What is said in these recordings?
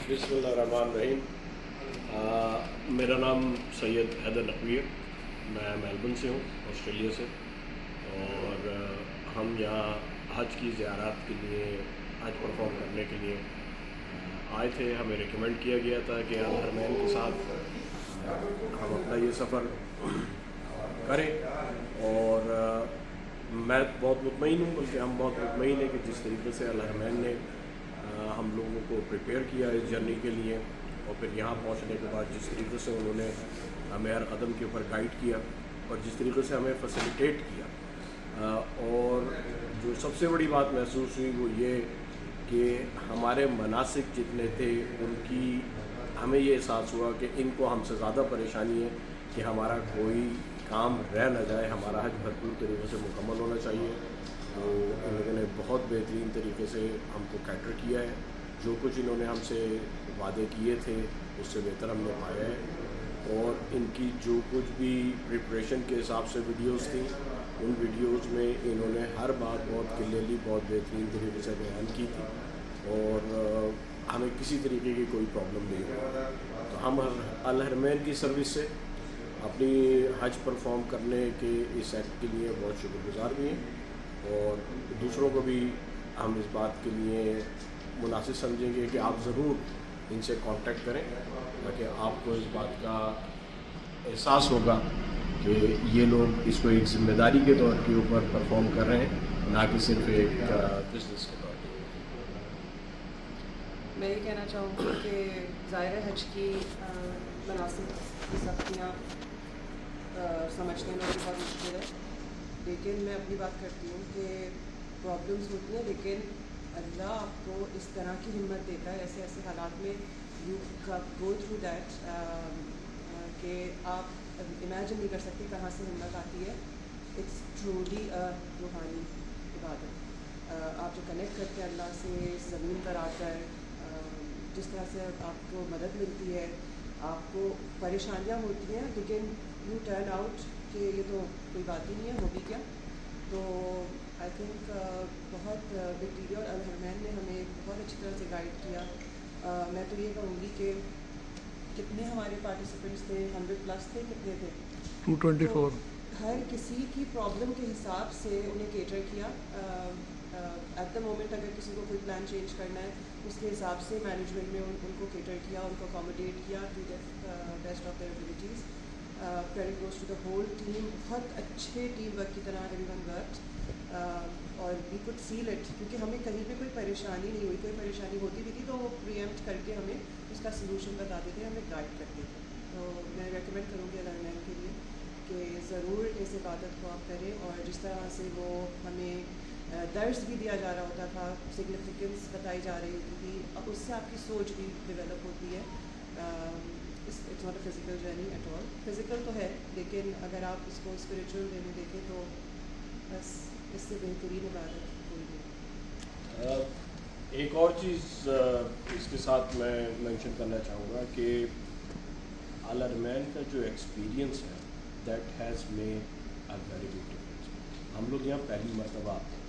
बिस्मिल्लाहिर्रहमानिर्रहीम। मेरा नाम सैयद हैदर नकवीर, मैं मेलबर्न से हूँ, ऑस्ट्रेलिया से। और हम यहाँ हज की ज़ियारत के लिए, हज परफॉर्म करने के लिए आए थे। हमें रिकमेंड किया गया था कि अल हरमैन के साथ हम अपना ये सफ़र करें। और मैं बहुत मुतमईन हूँ, बल्कि हम बहुत मुतमईन हैं कि जिस तरीके से अल हरमैन ने हम लोगों को प्रिपेयर किया इस जर्नी के लिए, और फिर यहाँ पहुँचने के बाद जिस तरीके से उन्होंने हमें हर कदम के ऊपर गाइड किया और जिस तरीके से हमें फैसिलिटेट किया। और जो सबसे बड़ी बात महसूस हुई वो ये कि हमारे मनासिक जितने थे उनकी हमें ये एहसास हुआ कि इनको हमसे ज़्यादा परेशानी है कि हमारा कोई काम रह न जाए, हमारा हज भरपूर तरीके से मुकम्मल होना चाहिए। तो इन लोगों ने बहुत बेहतरीन तरीके से हमको कैटर किया है। जो कुछ इन्होंने हमसे वादे किए थे उससे बेहतर हमने पाया है। और इनकी जो कुछ भी प्रिपरेशन के हिसाब से वीडियोस थी, उन वीडियोस में इन्होंने हर बात बहुत क्लियरली, बहुत बेहतरीन तरीके से बयान की थी और हमें किसी तरीके की कोई प्रॉब्लम नहीं हुई। तो हम अल हरमैन की सर्विस से अपनी हज परफॉर्म करने के इस एक्ट के लिए बहुत शुक्रगुजार भी हैं, और दूसरों को भी हम इस बात के लिए मुनासिब समझेंगे कि आप ज़रूर इनसे कांटेक्ट करें, ताकि आपको इस बात का एहसास होगा कि ये लोग इसको एक ज़िम्मेदारी के तौर के ऊपर परफॉर्म कर रहे हैं, ना कि सिर्फ एक बिज़नेस के तौर पर। मैं ये कहना चाहूँगी कि ज़ाहिर हज की मनासिब की सख्तियाँ समझने में भी बहुत मुश्किल है, लेकिन मैं अपनी बात करती हूँ कि प्रॉब्लम्स होती हैं, लेकिन अल्लाह आपको इस तरह की हिम्मत देता है ऐसे ऐसे हालात में यू गो थ्रू दैट कि आप इमेजिन नहीं कर सकते कहाँ से हिम्मत आती है। इट्स ट्रूली रूहानी इबादत। आप जो कनेक्ट करते हैं अल्लाह से ज़मीन पर आकर, जिस तरह से आपको मदद मिलती है, आपको परेशानियाँ होती हैं, लेकिन यू टर्न आउट कि ये तो कोई बात ही नहीं है, होगी क्या। तो आई थिंक बहुत बेक्टीरिया और अल हरमैन ने हमें बहुत अच्छी तरह से गाइड किया। मैं तो ये कहूँगी कि कितने हमारे पार्टिसिपेंट्स थे, 100+ थे, कितने थे, 224। तो हर किसी की प्रॉब्लम के हिसाब से उन्हें केटर किया। एट द मोमेंट अगर किसी को कोई प्लान चेंज करना है, उसके हिसाब से मैनेजमेंट में उनको केटर किया, उनको अकोमोडेट किया to the best of their abilities. Credit goes to the whole team. बहुत अच्छे टीम वर्क की तरह एवरीवन वर्कड, और वी कुड फील इट, क्योंकि हमें कहीं पे कोई परेशानी नहीं हुई। कोई परेशानी होती भी थी तो वो प्रीएम्प्ट करके हमें उसका सलूशन बताते थे, हमें गाइड करते थे। तो मैं रेकमेंड करूँगी अल हरमैन के लिए कि ज़रूर इस इबादत को आप करें। और जिस तरह से वो हमें दर्स भी दिया जा रहा होता था, सिग्निफिकेंस बताई जा रही होती थी, अब उससे आपकी सोच भी डेवलप होती है। It's not a physical journey at all. Physical तो है, लेकिन अगर आप इसको स्पिरिचुअल वे में देखें तो बस इससे बेहतरीन इबादत कोई नहीं। एक और चीज़ इसके साथ मैं मेंशन करना चाहूँगा कि अल हरमैन का जो एक्सपीरियंस है, that has made a very big difference. हम लोग यहाँ पहली मरतबा आते हैं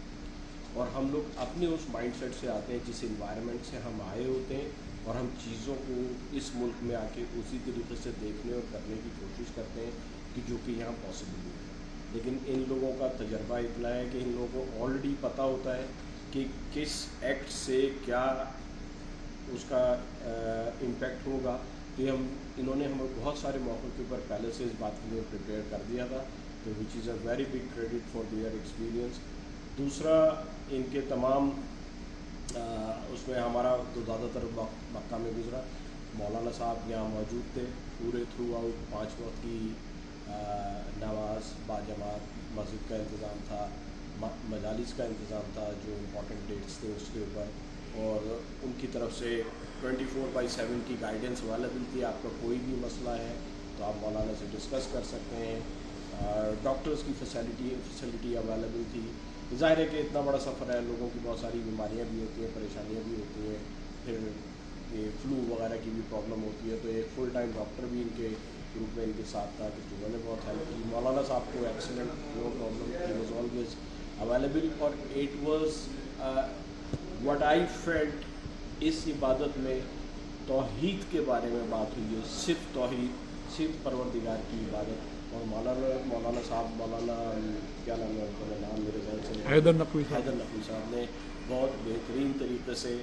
और हम लोग अपने उस माइंडसेट से आते हैं जिस इन्वायरमेंट से हम आए होते हैं, और हम चीज़ों को इस मुल्क में आके उसी तरीके से देखने और करने की कोशिश करते हैं कि जो कि यहाँ पॉसिबल नहीं है। लेकिन इन लोगों का तजर्बा इतना है कि इन लोगों को ऑलरेडी पता होता है कि किस एक्ट से क्या उसका इम्पेक्ट होगा। तो इन्होंने हमें बहुत सारे मौक़ों के ऊपर पहले से इस बात के लिए प्रिपेयर कर दिया था, तो which is a very big credit for their experience. दूसरा, इनके तमाम उसमें हमारा तो ज़्यादातर वक्त मक्का में गुजरा। मौलाना साहब यहाँ मौजूद थे पूरे थ्रू आउट। 5 वक्त की नमाज बाजमात, मस्जिद का इंतज़ाम था, मजालिस का इंतज़ाम था, जो इम्पोर्टेंट डेट्स थे उसके ऊपर, और उनकी तरफ से 24/7 की गाइडेंस अवेलेबल थी। आपका कोई भी मसला है तो आप मौलाना से डिस्कस कर सकते हैं। डॉक्टर्स की फैसिलिटी अवेलेबल थी। ज़ाहिर है कि इतना बड़ा सफ़र है, लोगों की बहुत सारी बीमारियां भी होती हैं, परेशानियां भी होती हैं, फिर ये फ्लू वगैरह की भी प्रॉब्लम होती है। तो एक फुल टाइम डॉक्टर भी इनके ग्रुप में इनके साथ था कि जिन्होंने बहुत हेल्प की। मौलाना साहब को excellent, no problem, he was always available. और it was what I felt इस इबादत में तौहीद के बारे में बात हुई है, सिर्फ तौहीद, सिर्फ परवरदिगार की इबादत। और मौलाना साहब, मौलाना क्या नाम है उनका, नाम मेरे ज़हन से निकल हैदर नकवी साहब। हैदर नकवी साहब ने बहुत बेहतरीन तरीके से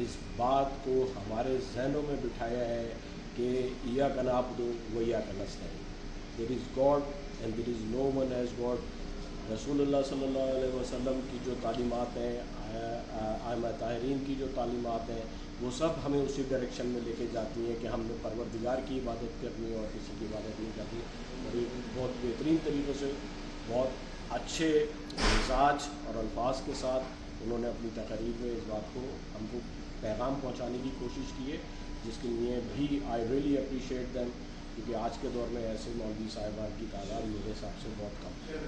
इस बात को हमारे जहनों में बिठाया है कि या का नाबुदु व या का नस्तईन, there is God and there is no one as God. रसूलुल्लाह सल्लल्लाहु अलैहि वसल्लम की जो तालीमात हैं, आइमा ताहिरीन की जो तालीमात हैं, वो सब हमें उसी डायरेक्शन में लेके जाती हैं कि हमने परवरदिगार की इबादत करनी है और किसी की इबादत नहीं करनी। और ये बहुत बेहतरीन तरीक़े से, बहुत अच्छे मिजाज और अल्फाज के साथ उन्होंने अपनी तकरीर में इस बात को हमको पैगाम पहुँचाने की कोशिश की है, जिसके लिए भी आई रियली अप्रिशिएट दैम, क्योंकि आज के दौर में ऐसे मौलवी साहिबान की तादाद मेरे हिसाब से बहुत कम है।